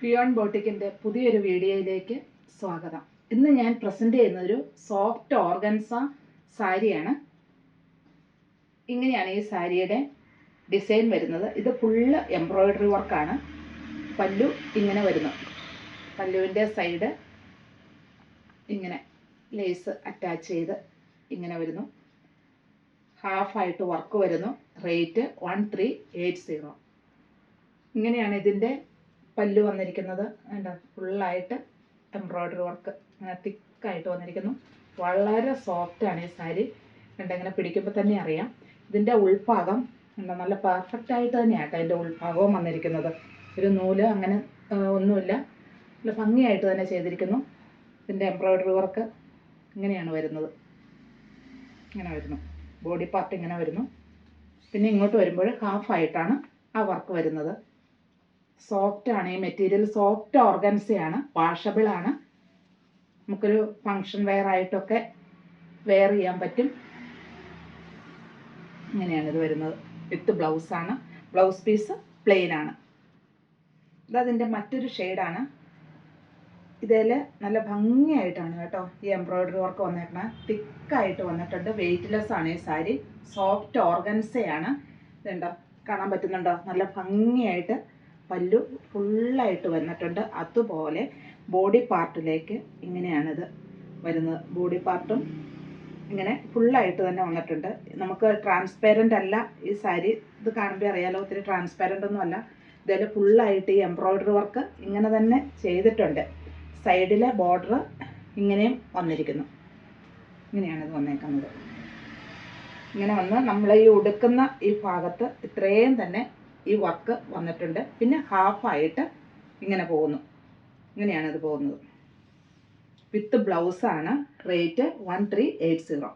ഫിയോൺ ബോട്ടിക്കിൻ്റെ പുതിയൊരു വീഡിയോയിലേക്ക് സ്വാഗതം. ഇന്ന് ഞാൻ പ്രസൻറ്റ് ചെയ്യുന്നതൊരു സോഫ്റ്റ് ഓർഗൻസ സാരിയാണ്. ഇങ്ങനെയാണ് ഈ സാരിയുടെ ഡിസൈൻ വരുന്നത്. ഇത് ഫുള്ള് എംബ്രോയ്ഡറി വർക്കാണ്. പല്ലു ഇങ്ങനെ വരുന്നു. പല്ലുവിൻ്റെ സൈഡ് ഇങ്ങനെ ലേസ് അറ്റാച്ച് ചെയ്ത് ഇങ്ങനെ വരുന്നു. ഹാഫായിട്ട് വർക്ക് വരുന്നു. റേറ്റ് 1380. ഇങ്ങനെയാണ് ഇതിൻ്റെ പല്ലു വന്നിരിക്കുന്നത്. എന്താ ഫുള്ളായിട്ട് എംബ്രോയ്ഡറി വർക്ക് അങ്ങനെ തിക്കായിട്ട് വന്നിരിക്കുന്നു. വളരെ സോഫ്റ്റാണ് ഈ സാരി. ഇങ്ങനെ പിടിക്കുമ്പോൾ തന്നെ അറിയാം. ഇതിൻ്റെ ഉൾഭാഗം എന്താ നല്ല പെർഫെക്റ്റ് ആയിട്ട് തന്നെയാണ് അതിൻ്റെ ഉൾഭാഗവും വന്നിരിക്കുന്നത്. ഒരു നൂല് അങ്ങനെ ഒന്നുമില്ല, നല്ല ഭംഗിയായിട്ട് തന്നെ ചെയ്തിരിക്കുന്നു. ഇതിൻ്റെ എംബ്രോയ്ഡറി വർക്ക് ഇങ്ങനെയാണ് വരുന്നത്. ഇങ്ങനെ വരുന്നു. ബോഡി പാർട്ട് ഇങ്ങനെ വരുന്നു. പിന്നെ ഇങ്ങോട്ട് വരുമ്പോൾ ഹാഫായിട്ടാണ് ആ വർക്ക് വരുന്നത്. സോഫ്റ്റാണ് ഈ മെറ്റീരിയൽ. സോഫ്റ്റ് ഓർഗൻസയാണ്, വാഷബിളാണ്. നമുക്കൊരു ഫങ്ഷൻ വെയർ ആയിട്ടൊക്കെ വെയർ ചെയ്യാൻ പറ്റും. ഇങ്ങനെയാണ് ഇത് വരുന്നത്. വിത്ത് ബ്ലൗസാണ്. ബ്ലൗസ് പീസ് പ്ലെയിൻ ആണ്. ഇതതിൻ്റെ മറ്റൊരു ഷെയ്ഡാണ്. ഇതിൽ നല്ല ഭംഗിയായിട്ടാണ് കേട്ടോ ഈ എംബ്രോയ്ഡറി വർക്ക് വന്നേക്കണത്. തിക്കായിട്ട് വന്നിട്ടുണ്ട്. വെയ്റ്റ്ലെസ് ആണ് ഈ സാരി. സോഫ്റ്റ് ഓർഗൻസയാണ്. ഇതുണ്ടോ, കാണാൻ പറ്റുന്നുണ്ടോ? നല്ല ഭംഗിയായിട്ട് പല്ലു ഫുള്ളായിട്ട് വന്നിട്ടുണ്ട്. അതുപോലെ ബോഡി പാർട്ടിലേക്ക് ഇങ്ങനെയാണിത് വരുന്നത്. ബോഡി പാർട്ടും ഇങ്ങനെ ഫുള്ളായിട്ട് തന്നെ വന്നിട്ടുണ്ട്. നമുക്ക് ട്രാൻസ്പെറൻ്റ് അല്ല ഈ സാരി. ഇത് കാണുമ്പോൾ അറിയാലോ, ഒത്തിരി ട്രാൻസ്പെറൻ്റ് ഒന്നും അല്ല. ഇതിൽ ഫുള്ളായിട്ട് ഈ എംബ്രോയ്ഡറി വർക്ക് ഇങ്ങനെ തന്നെ ചെയ്തിട്ടുണ്ട്. സൈഡിലെ ബോർഡർ ഇങ്ങനെയും വന്നിരിക്കുന്നു. ഇങ്ങനെയാണിത് വന്നേക്കുന്നത്. ഇങ്ങനെ വന്ന് നമ്മൾ ഈ ഉടുക്കുന്ന ഈ ഭാഗത്ത് ഇത്രയും തന്നെ ഈ വർക്ക് വന്നിട്ടുണ്ട്. പിന്നെ ഹാഫായിട്ട് ഇങ്ങനെ പോകുന്നു. ഇങ്ങനെയാണ് ഇത് പോകുന്നത്. വിത്ത് ബ്ലൗസാണ്. റേറ്റ് 1380.